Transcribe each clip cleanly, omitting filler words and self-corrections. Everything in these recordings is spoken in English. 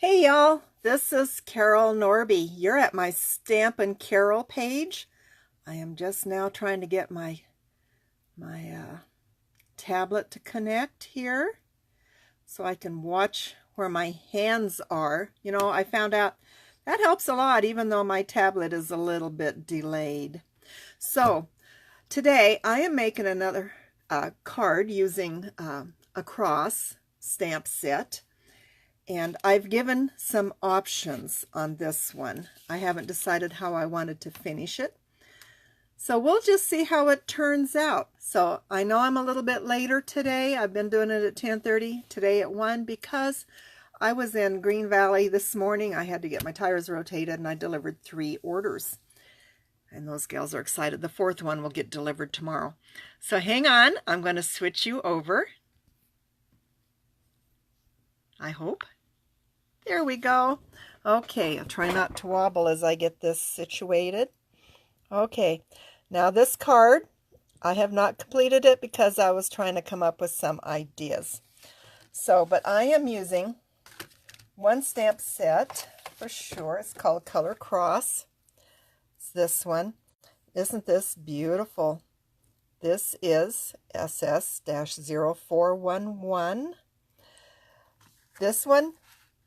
Hey y'all, this is Carol Norby. You're at my Stampin' Carol page. I am just now trying to get my tablet to connect here so I can watch where my hands are. You know, I found out that helps a lot even though my tablet is a little bit delayed. So today I am making another card using a cross stamp set. And I've given some options on this one. I haven't decided how I wanted to finish it. So we'll just see how it turns out. So I know I'm a little bit later today. I've been doing it at 10:30, today at 1, because I was in Green Valley this morning. I had to get my tires rotated and I delivered 3 orders. And those gals are excited. The 4th one will get delivered tomorrow. So hang on, I'm going to switch you over. I hope. There we go. Okay, I'll try not to wobble as I get this situated. Okay, now this card, I have not completed it because I was trying to come up with some ideas. So, but I am using one stamp set for sure. It's called Color Cross. It's this one. Isn't this beautiful? This is SS-0411. This one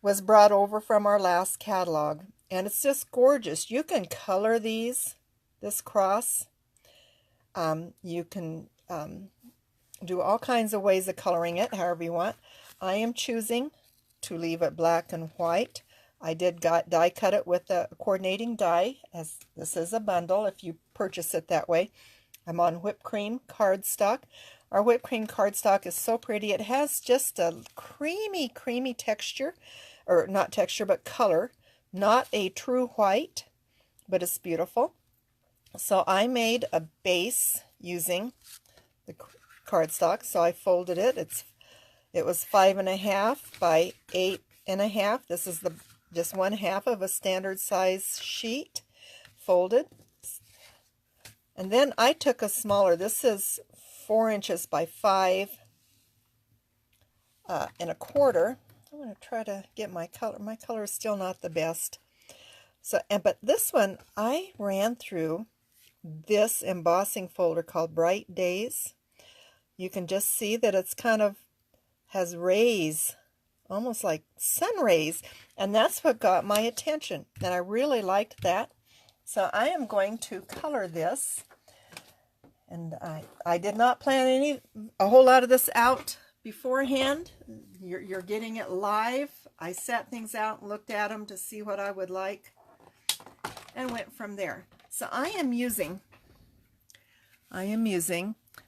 was brought over from our last catalog, and it's just gorgeous. You can color this cross. You can do all kinds of ways of coloring it, however you want. I am choosing to leave it black and white. I did die cut it with a coordinating die, as this is a bundle if you purchase it that way. I'm on whipped cream cardstock. Our whipped cream cardstock is so pretty. It has just a creamy texture, or not texture, but color. Not a true white, but it's beautiful. So I made a base using the cardstock. So I folded it. It was 5.5 by 8.5. This is just 1/2 of a standard size sheet, folded. And then I took a smaller. This is 4 inches by 5.25. I'm going to try to get my color. My color is still not the best. So, but this one, I ran through this embossing folder called Bright Days. You can just see that it's kind of has rays, almost like sun rays, and that's what got my attention, and I really liked that. So I am going to color this, and I did not plan a whole lot of this out beforehand. You're getting it live. I set things out and looked at them to see what I would like and went from there. So I am using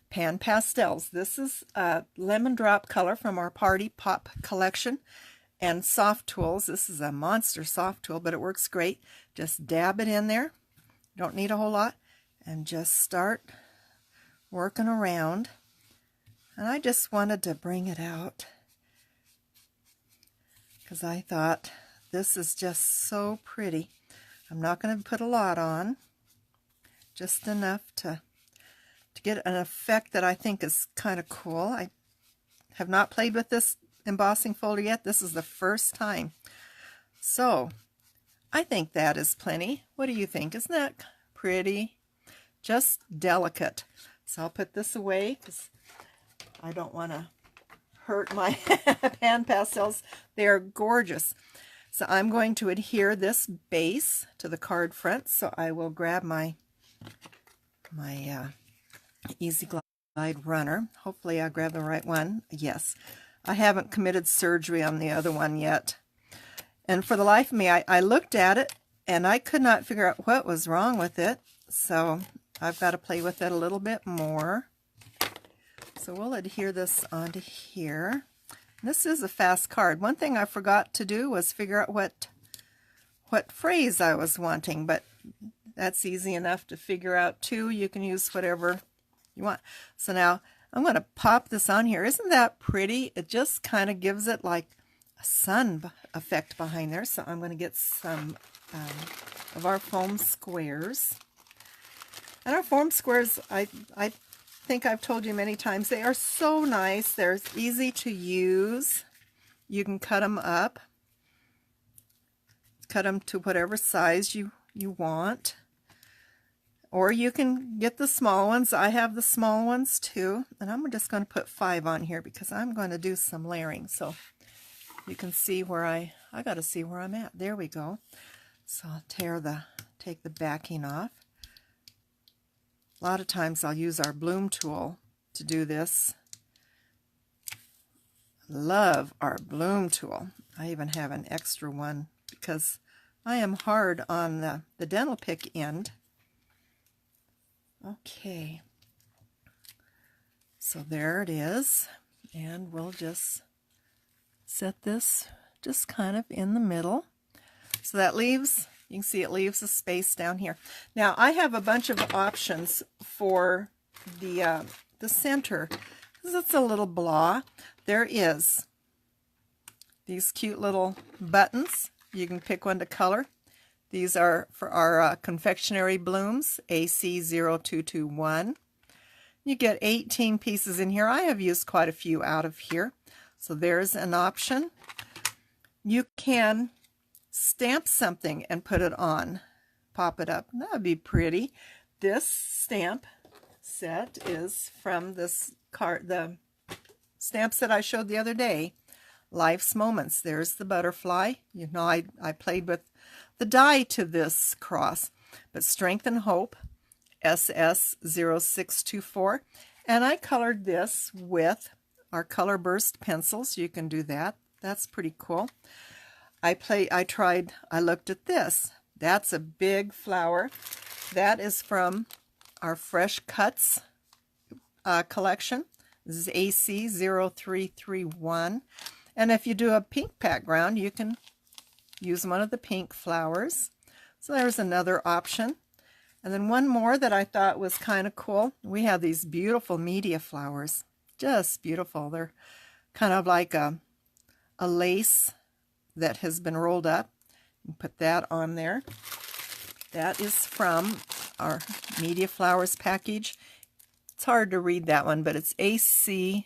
Pan Pastels. This is a lemon drop color from our Party Pop collection, and soft tools. This is a monster soft tool, but it works great. Just dab it in there. Don't need a whole lot, and just start working around. And I just wanted to bring it out because I thought this is just so pretty. I'm not going to put a lot on, just enough to get an effect that I think is kind of cool. I have not played with this embossing folder yet. This is the first time. So I think that is plenty. What do you think? Isn't that pretty? Just delicate. So I'll put this away because I don't want to hurt my Pan Pastels. They are gorgeous. So I'm going to adhere this base to the card front. So I will grab my Easy Glide runner. Hopefully I grab the right one. Yes. I haven't committed surgery on the other one yet. And for the life of me, I looked at it and I could not figure out what was wrong with it. So I've got to play with it a little bit more. So we'll adhere this onto here. This is a fast card. One thing I forgot to do was figure out what phrase I was wanting, but that's easy enough to figure out too. You can use whatever you want. So now I'm going to pop this on here. Isn't that pretty? It just kind of gives it like a sun effect behind there. So I'm going to get some of our foam squares. And our foam squares, I think I've told you many times, they are so nice. They're easy to use. You can cut them up. cut them to whatever size you want. Or you can get the small ones. I have the small ones too. And I'm just going to put 5 on here because I'm going to do some layering. So you can see where I got to see where I'm at. There we go. So I'll take the backing off. A lot of times I'll use our bloom tool to do this. Love our bloom tool. I even have an extra one because I am hard on the dental pick end. Okay, so there it is, and we'll just set this just kind of in the middle. So that leaves, you can see it leaves a space down here. Now I have a bunch of options for the center, because it's a little blah. There is these cute little buttons. You can pick one to color. These are for our confectionery blooms, AC0221. You get 18 pieces in here. I have used quite a few out of here. So there's an option. You can stamp something and put it on. Pop it up. That would be pretty. This stamp set is from this card, the stamp set I showed the other day. Life's Moments. There's the butterfly. You know, I played with the die to this cross, but Strength and Hope, SS0624, and I colored this with our Color Burst pencils. You can do that. That's pretty cool. I looked at this. That's a big flower. That is from our Fresh Cuts collection. This is AC0331. And if you do a pink background, you can use one of the pink flowers. So there's another option. And then one more that I thought was kind of cool. We have these beautiful media flowers. Just beautiful. They're kind of like a lace that has been rolled up. You put that on there. That is from our media flowers package. It's hard to read that one, but it's AC0.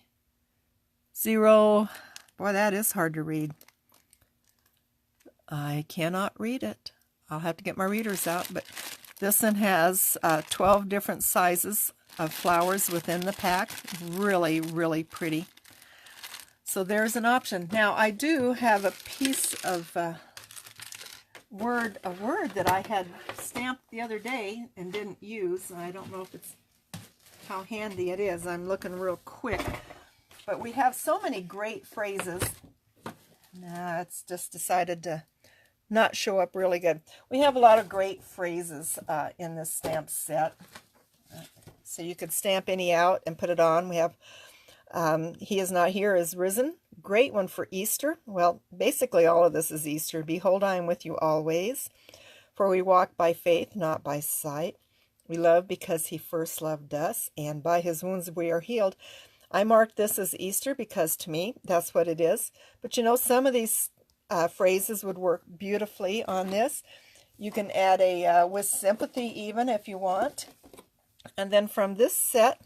Boy, that is hard to read. I cannot read it. I'll have to get my readers out, but this one has 12 different sizes of flowers within the pack. Really, really pretty. So there's an option. Now, I do have a piece of word that I had stamped the other day and didn't use. I don't know if it's how handy it is. I'm looking real quick. But we have so many great phrases. Nah, it's just decided to not show up really good. We have a lot of great phrases in this stamp set. So you could stamp any out and put it on. We have He is not here is risen. Great one for Easter. Well, basically all of this is Easter. Behold, I am with you always. For we walk by faith, not by sight. We love because he first loved us, and by his wounds we are healed. I marked this as Easter because to me, that's what it is. But you know, some of these phrases would work beautifully on this. You can add a with sympathy even if you want. And then from this set,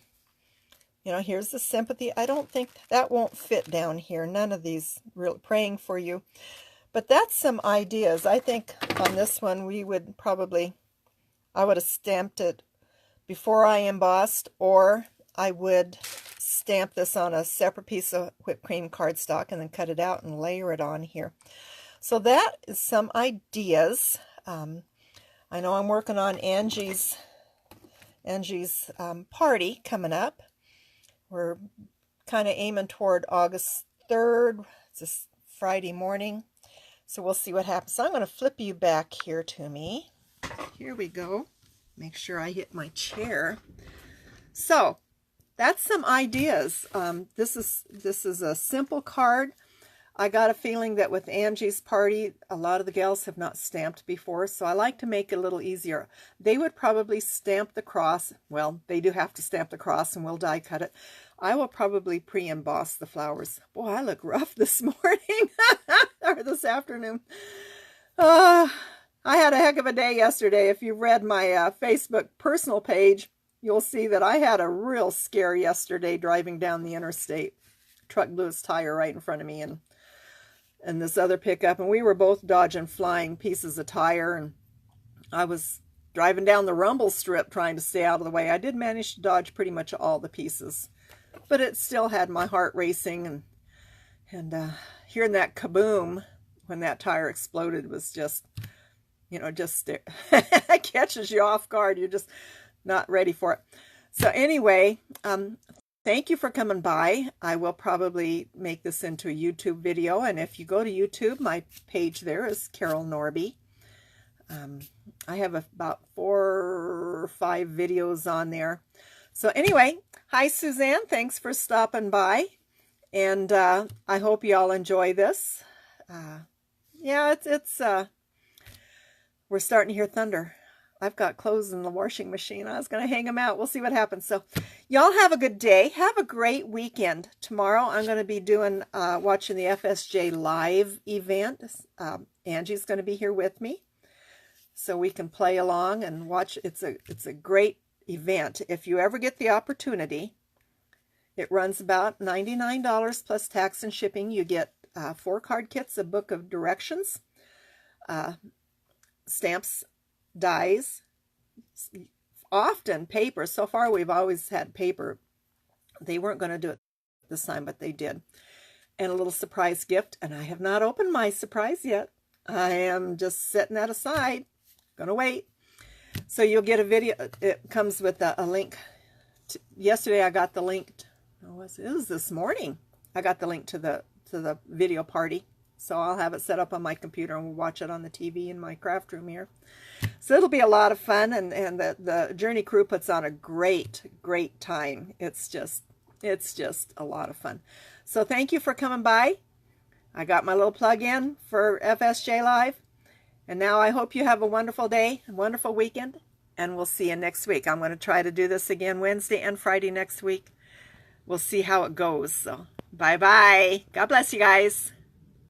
you know, here's the sympathy. I don't think that won't fit down here. None of these real praying for you. But that's some ideas. I think on this one we would probably, I would have stamped it before I embossed, or I would stamp this on a separate piece of whipped cream cardstock and then cut it out and layer it on here. So that is some ideas. I know I'm working on Angie's party coming up. We're kind of aiming toward August 3rd. It's a Friday morning. So we'll see what happens. So I'm going to flip you back here to me. Here we go. Make sure I hit my chair. So that's some ideas. This is a simple card. I got a feeling that with Angie's party, a lot of the gals have not stamped before, so I like to make it a little easier. They would probably stamp the cross. Well, they do have to stamp the cross, and we'll die cut it. I will probably pre-emboss the flowers. Boy, I look rough this morning, or this afternoon. I had a heck of a day yesterday. If you read my Facebook personal page, you'll see that I had a real scare yesterday driving down the interstate. Truck blew its tire right in front of me, and and this other pickup, and we were both dodging flying pieces of tire, and I was driving down the rumble strip trying to stay out of the way. I did manage to dodge pretty much all the pieces, but it still had my heart racing, and hearing that kaboom when that tire exploded was just, just it catches you off guard. You're just not ready for it. So anyway, thank you for coming by. I will probably make this into a YouTube video, and if you go to YouTube, my page there is Carol Norby. I have about 4 or 5 videos on there. So anyway, hi Suzanne, thanks for stopping by, and I hope you all enjoy this. Yeah, we're starting to hear thunder. I've got clothes in the washing machine. I was going to hang them out. We'll see what happens. So y'all have a good day. Have a great weekend. Tomorrow I'm going to be doing watching the FSJ live event. Angie's going to be here with me, so we can play along and watch. It's a great event. If you ever get the opportunity, it runs about $99 plus tax and shipping. You get 4 card kits, a book of directions, stamps, dies, often paper. So far we've always had paper. They weren't going to do it this time, but they did. And a little surprise gift, and I have not opened my surprise yet. I am just setting that aside. Gonna wait. So you'll get a video. It comes with a link. Yesterday I got the link. It was this morning. I got the link to the video party. So I'll have it set up on my computer and we'll watch it on the TV in my craft room here. So it'll be a lot of fun, and the Journey crew puts on a great time. It's just a lot of fun. So thank you for coming by. I got my little plug in for FSJ Live. And now I hope you have a wonderful day, a wonderful weekend, and we'll see you next week. I'm going to try to do this again Wednesday and Friday next week. We'll see how it goes. So bye-bye. God bless you guys.